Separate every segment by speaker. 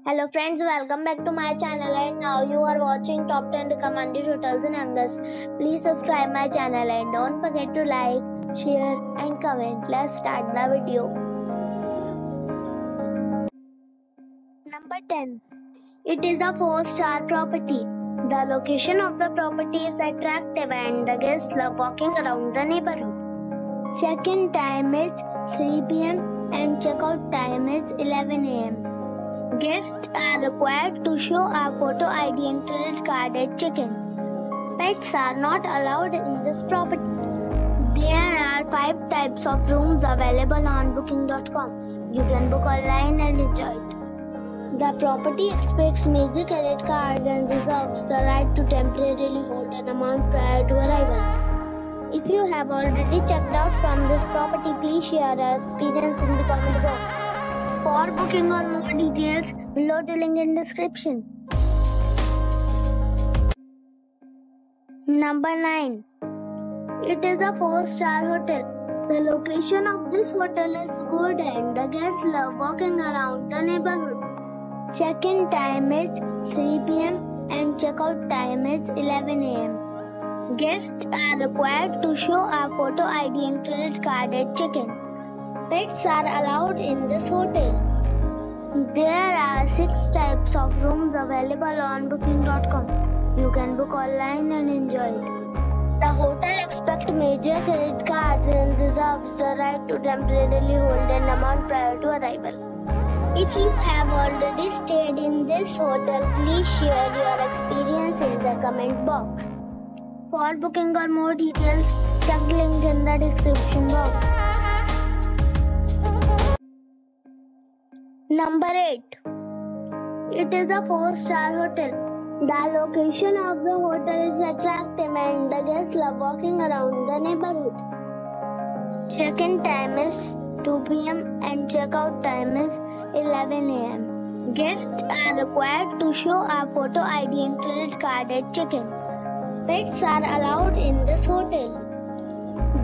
Speaker 1: Hello friends, welcome back to my channel and now you are watching top 10 recommended hotels in Angus. Please subscribe my channel and don't forget to like, share and comment. Let's start the video. Number 10. It is a 4-star property. The location of the property is attractive and the guests love walking around the neighborhood. Check-in time is 3 p.m. and check-out time is 11 a.m. Guests are required to show a photo ID and credit card at check-in. Pets are not allowed in this property. There are 5 types of rooms available on booking.com. You can book online and enjoy it. The property expects major credit card and reserves the right to temporarily hold an amount prior to arrival. If you have already checked out from this property, please share your experience in the comment box. For booking or more details, below the link in description. Number 9. It is a 4-star hotel. The location of this hotel is good and the guests love walking around the neighborhood. Check-in time is 3 p.m. and check-out time is 11 a.m. Guests are required to show a photo ID and credit card at check-in. Pets are allowed in this hotel. There are 6 types of rooms available on booking.com. You can book online and enjoy it. The hotel expects major credit cards and reserves the right to temporarily hold an amount prior to arrival. If you have already stayed in this hotel, please share your experience in the comment box. For booking or more details, check the link in the description box. Number 8. It is a 4-star hotel. The location of the hotel is attractive and the guests love walking around the neighborhood. Check-in time is 2 p.m. and check-out time is 11 a.m. Guests are required to show a photo ID and credit card at check-in. Pets are allowed in this hotel.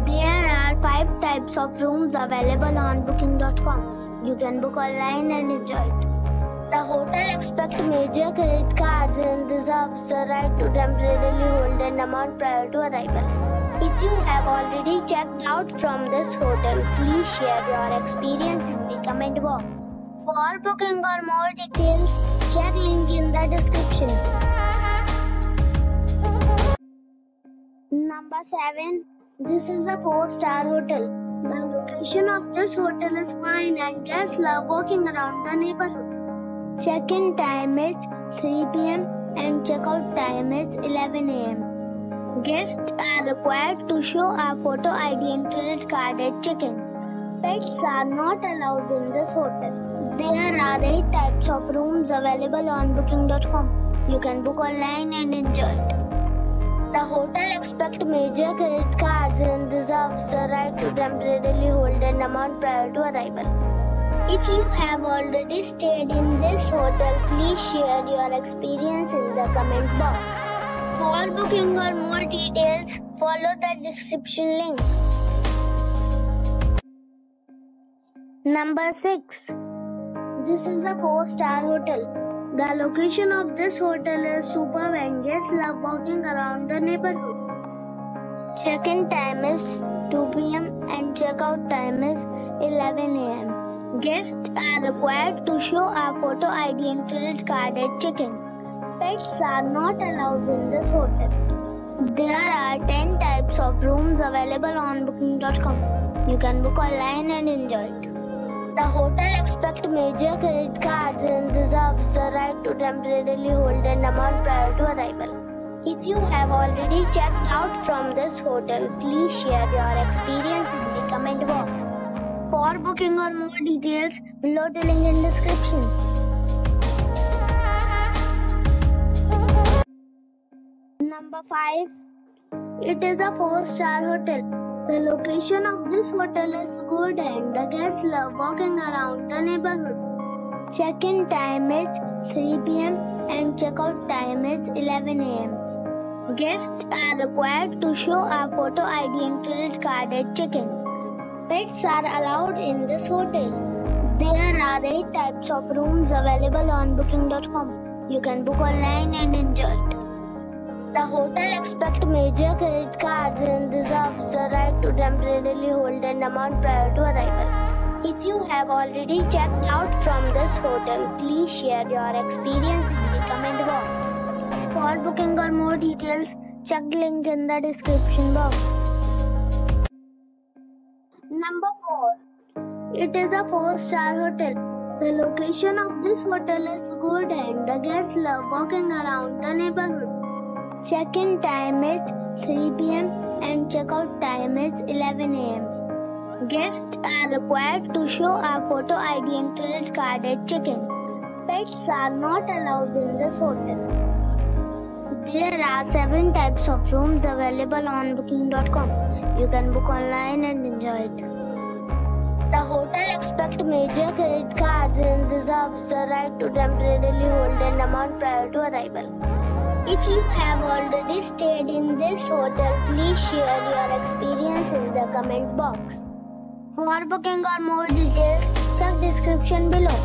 Speaker 1: There are 5 types of rooms available on booking.com. You can book online and enjoy it. The hotel expects major credit cards and reserves the right to temporarily hold an amount prior to arrival. If you have already checked out from this hotel, please share your experience in the comment box. For booking or more details, check link in the description. Number 7. This is a 4-star hotel. The location of this hotel is fine and guests love walking around the neighborhood. Check-in time is 3 p.m. and check-out time is 11 a.m. Guests are required to show a photo ID and credit card at check-in. Pets are not allowed in this hotel. There are 8 types of rooms available on booking.com. You can book online and enjoy it. The hotel expects major credit cards and reserves the right to temporarily hold an amount prior to arrival. If you have already stayed in this hotel, please share your experience in the comment box. For booking or more details, follow the description link. Number 6. This is a 4-star hotel. The location of this hotel is superb and guests love walking around the neighborhood. Check-in time is 2 p.m. and check-out time is 11 a.m. Guests are required to show a photo ID and credit card at check-in. Pets are not allowed in this hotel. There are 10 types of rooms available on booking.com. You can book online and enjoy it. The hotel expects major credit cards and reserves the right to temporarily hold an amount prior to arrival. If you have already checked out from this hotel, please share your experience in the comment box. For booking or more details, below the link in description. Number 5. It is a 4-star hotel. The location of this hotel is good and the guests love walking around the neighborhood. Check-in time is 3 p.m. and check-out time is 11 a.m. Guests are required to show a photo ID and credit card at check-in. Pets are allowed in this hotel. There are 8 types of rooms available on booking.com. You can book online and enjoy it. The hotel accepts major credit cards and reserves the right to temporarily hold an amount prior to arrival. If you have already checked out from this hotel, please share your experience in the comment box. For booking or more details, check the link in the description box. Number 4. It is a 4-star hotel. The location of this hotel is good and the guests love walking around the neighborhood. Check-in time is 3 p.m. and check-out time is 11 a.m. Guests are required to show a photo ID and credit card at check-in. Pets are not allowed in this hotel. There are 7 types of rooms available on booking.com. You can book online and enjoy it. The hotel accepts major credit cards and reserves the right to temporarily hold an amount prior to arrival. If you have already stayed in this hotel, please share your experience in the comment box. For booking or more details, check description below.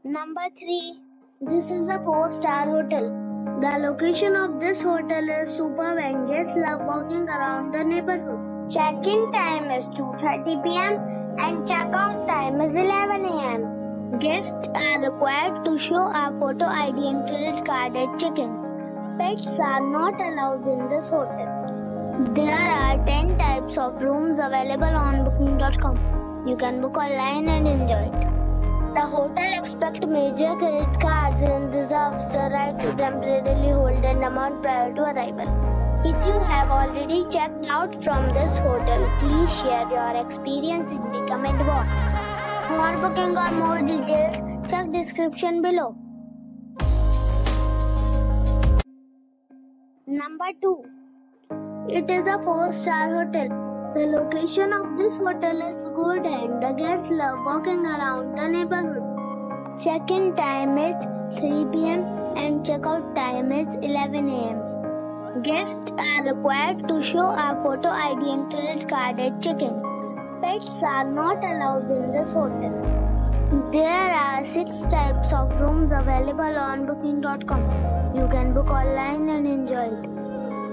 Speaker 1: Number 3. This is a 4-star hotel. The location of this hotel is superb and guests love walking around the neighborhood. Check-in time is 2:30 p.m. and check-out time is 11 a.m. Guests are required to show a photo ID and credit card at check-in. Pets are not allowed in this hotel. There are 10 types of rooms available on booking.com. You can book online and enjoy it. The hotel accepts major credit cards and reserves the right to temporarily hold an amount prior to arrival. If you have already checked out from this hotel, please share your experience in the comment box. For booking or more details, check description below. Number 2. It is a 4-star hotel. The location of this hotel is good and the guests love walking around the neighborhood. Check-in time is 3 p.m. and check-out time is 11 a.m. Guests are required to show a photo ID and credit card at check-in. Pets are not allowed in this hotel. There are 6 types of rooms available on booking.com. You can book online and enjoy it.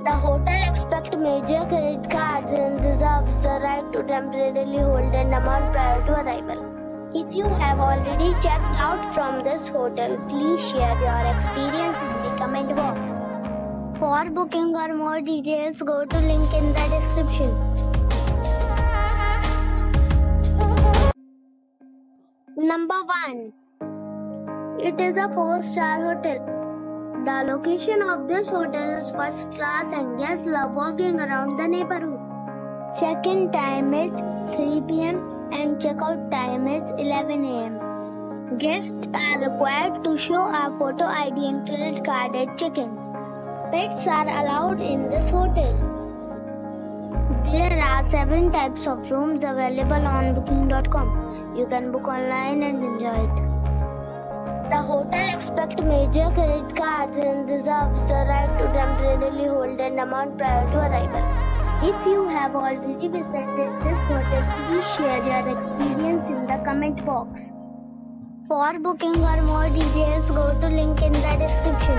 Speaker 1: The hotel accepts major credit cards and reserves the right to temporarily hold an amount prior to arrival. If you have already checked out from this hotel, please share your experience in the comment box. For booking or more details, go to link in the description. Number 1. It is a 4-star hotel. The location of this hotel is first class and guests love walking around the neighborhood. Check-in time is 3 p.m. and check-out time is 11 a.m. Guests are required to show a photo ID and credit card at check-in. Pets are allowed in this hotel. There are 7 types of rooms available on booking.com. You can book online and enjoy it. The hotel accepts major credit cards and reserves the right to temporarily hold an amount prior to arrival. If you have already visited this hotel, please share your experience in the comment box. For booking or more details, go to link in the description.